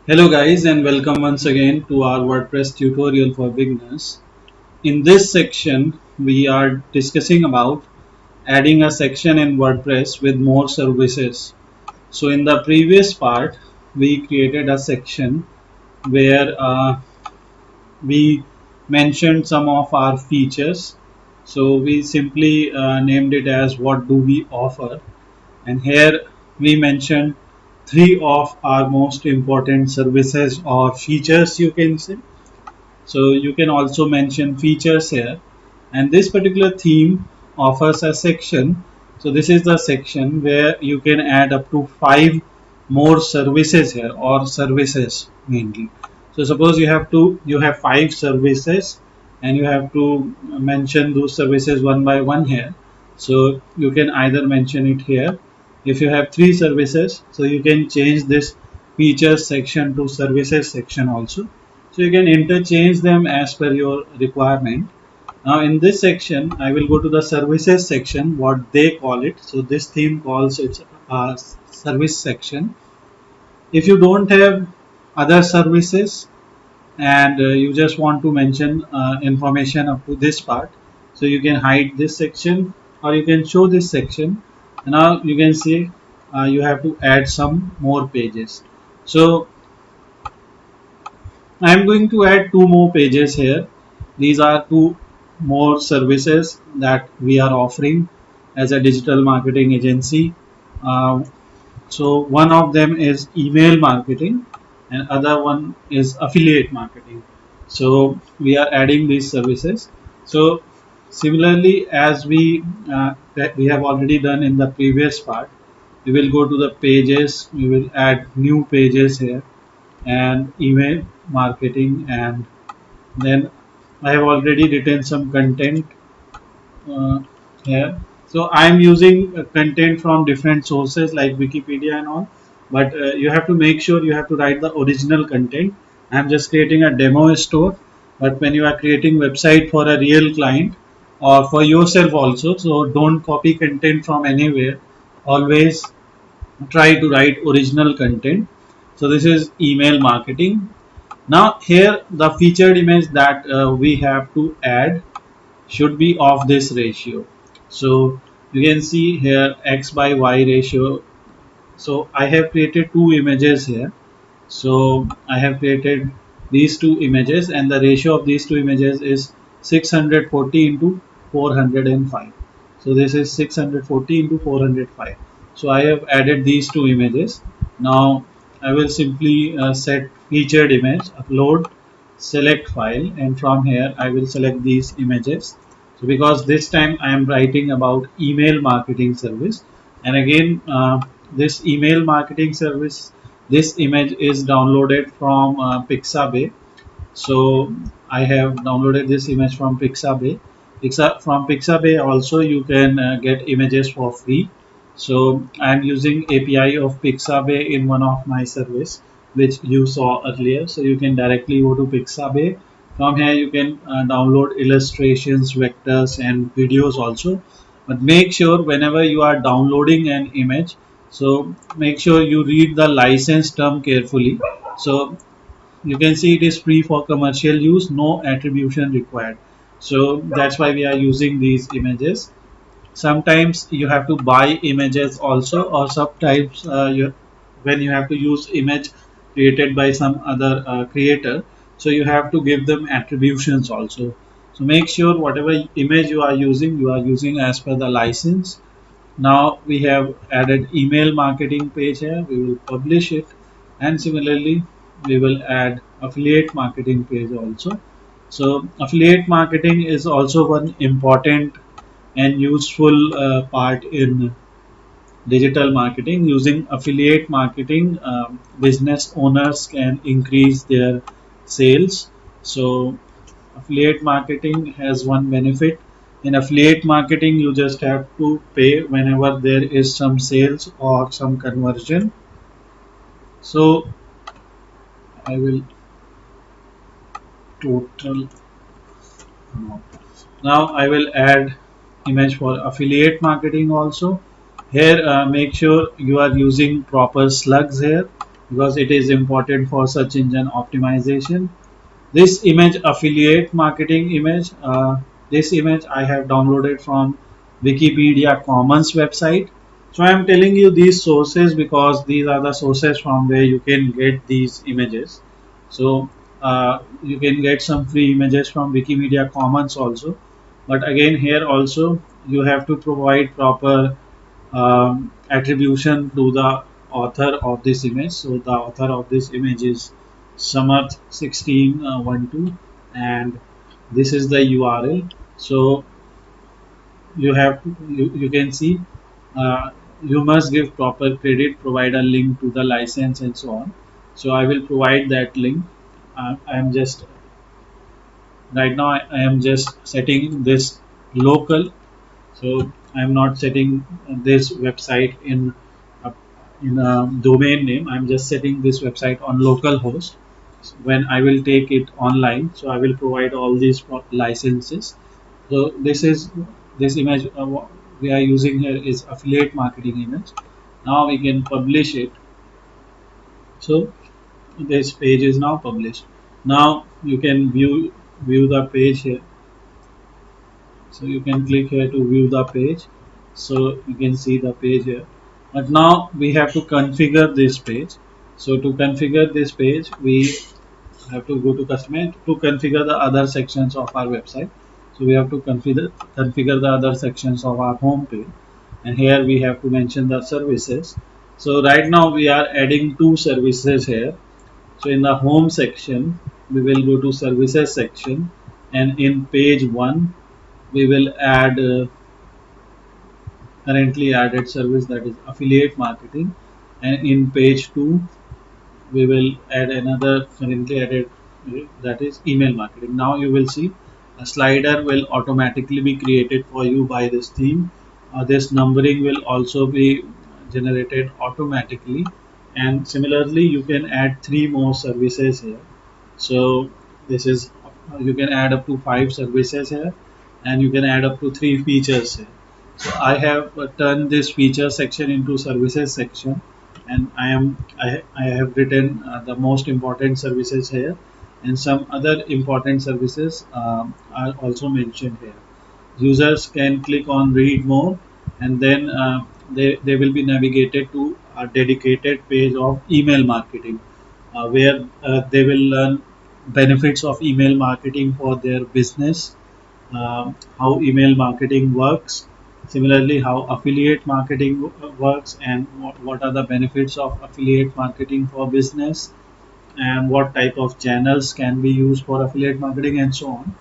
Hello guys and welcome once again to our WordPress tutorial for beginners. In this section we are discussing about adding a section in WordPress with more services. So in the previous part we created a section where we mentioned some of our features. So we simply named it as what do we offer, and here we mentioned three of our most important services or features, you can say. So you can also mention features here, and this particular theme offers a section. So this is the section where you can add up to 5 more services here, or services mainly. So suppose you have 5 services and you have to mention those services one by one here. So you can either mention it here. If you have 3 services, so you can change this features section to services section also. So you can interchange them as per your requirement. Now in this section, I will go to the services section, what they call it. So this theme calls it service section. If you don't have other services and you just want to mention information up to this part, so you can hide this section or you can show this section. Now you can see you have to add some more pages. So I am going to add 2 more pages here. These are 2 more services that we are offering as a digital marketing agency. Uh, so one of them is email marketing and other one is affiliate marketing. So we are adding these services. So similarly, as that we have already done in the previous part, we will go to the pages. We will add new pages here and email marketing, and then I have already written some content uh, here. So I am using content from different sources like Wikipedia and all, but you have to make sure you have to write the original content. I am just creating a demo store, but when you are creating website for a real client or for yourself also, so don't copy content from anywhere. Always try to write original content. So this is email marketing. Now here the featured image that we have to add should be of this ratio. So you can see here x by y ratio. So I have created 2 images here. So I have created these 2 images and the ratio of these 2 images is 640 into 405. So this is 640 into 405. So I have added these 2 images. Now I will simply set featured image, upload, select file, and from here I will select these images. So because this time I am writing about email marketing service, and again this email marketing service, this image is downloaded from Pixabay. So I have downloaded this image from Pixabay. From Pixabay also you can get images for free. So I am using API of Pixabay in one of my service which you saw earlier. So you can directly go to Pixabay. From here you can download illustrations, vectors and videos also. But make sure whenever you are downloading an image, so make sure you read the license term carefully. So you can see it is free for commercial use, no attribution required. So that's why we are using these images. Sometimes you have to buy images also, or sometimes when you have to use image created by some other creator, so you have to give them attributions also. So make sure whatever image you are using as per the license. Now we have added email marketing page here. We will publish it, and similarly we will add affiliate marketing page also. So affiliate marketing is also one important and useful part in digital marketing. Using affiliate marketing, business owners can increase their sales. So affiliate marketing has one benefit. In affiliate marketing you just have to pay whenever there is some sales or some conversion. So I will total now I will add image for affiliate marketing also. Here make sure you are using proper slugs here. because it is important for search engine optimization. This image affiliate marketing image, this image I have downloaded from Wikipedia Commons website. So I am telling you these sources because these are the sources from where you can get these images. So you can get some free images from Wikimedia Commons also, but again here also you have to provide proper attribution to the author of this image. So the author of this image is Samarth 1612, and this is the URL. So you can see, uh, you must give proper credit, provide a link to the license and so on. So I will provide that link. I am just right now I am just setting this local. So I'm not setting this website a, in a domain name. I'm just setting this website on localhost. When I will take it online, so I will provide all these licenses. So this image we are using here is affiliate marketing image. Now we can publish it. So this page is now published. Now you can view the page here. So you can click here to view the page. So you can see the page here, but now we have to configure this page. So to configure this page, we have to go to customer to configure the other sections of our website. So we have to configure the other sections of our home page, and here we have to mention the services. So right now we are adding two services here. So in the home section, we will go to services section, and in page 1 we will add currently added service, that is affiliate marketing, and in page 2 we will add another currently added, that is email marketing. Now you will see a slider will automatically be created for you by this theme. This numbering will also be generated automatically, and similarly you can add three more services here. So this is, you can add up to 5 services here, and you can add up to 3 features here. So I have turned this feature section into services section, and I have written the most important services here, and some other important services are also mentioned here. Users can click on read more, and then they will be navigated to a dedicated page of email marketing, where they will learn benefits of email marketing for their business, how email marketing works, similarly how affiliate marketing works, and what are the benefits of affiliate marketing for business, and what type of channels can be used for affiliate marketing and so on.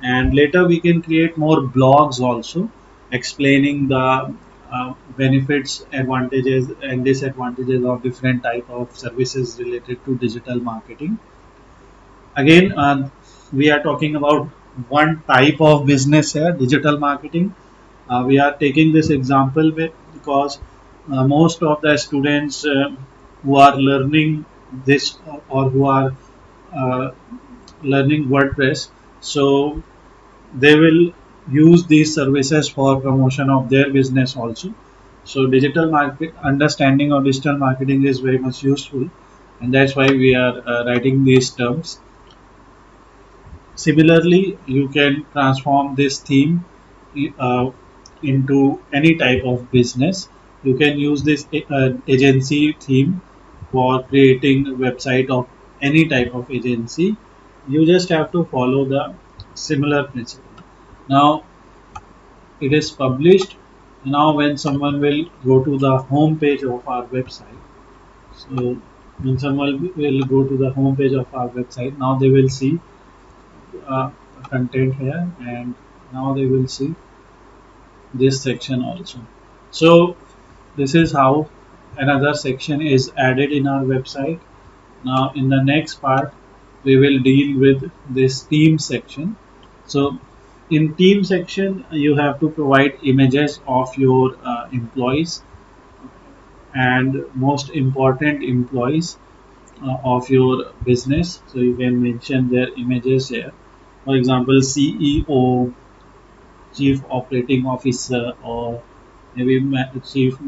And later we can create more blogs also explaining the benefits, advantages and disadvantages of different type of services related to digital marketing. Again, we are talking about one type of business here, digital marketing. We are taking this example because most of the students who are learning this, or who are uh, learning WordPress, so they will use these services for promotion of their business also. So digital market understanding of digital marketing is very much useful, and that's why we are writing these terms. Similarly, you can transform this theme uh, into any type of business. You can use this agency theme for creating a website of any type of agency. You just have to follow the similar principle. Now it is published. Now when someone will go to the home page of our website, so when someone will go to the home page of our website, now they will see uh, content here, and now they will see this section also. So this is how another section is added in our website. Now in the next part we will deal with this theme section. So in theme section you have to provide images of your employees, and most important employees of your business. So you can mention their images here. For example, CEO, chief operating officer, or maybe chief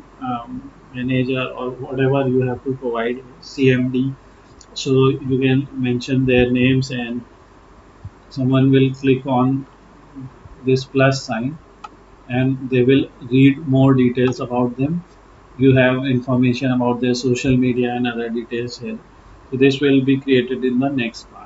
manager or whatever you have to provide, CMD. So you can mention their names, and someone will click on this plus sign and they will read more details about them. You have information about their social media and other details here. So this will be created in the next part.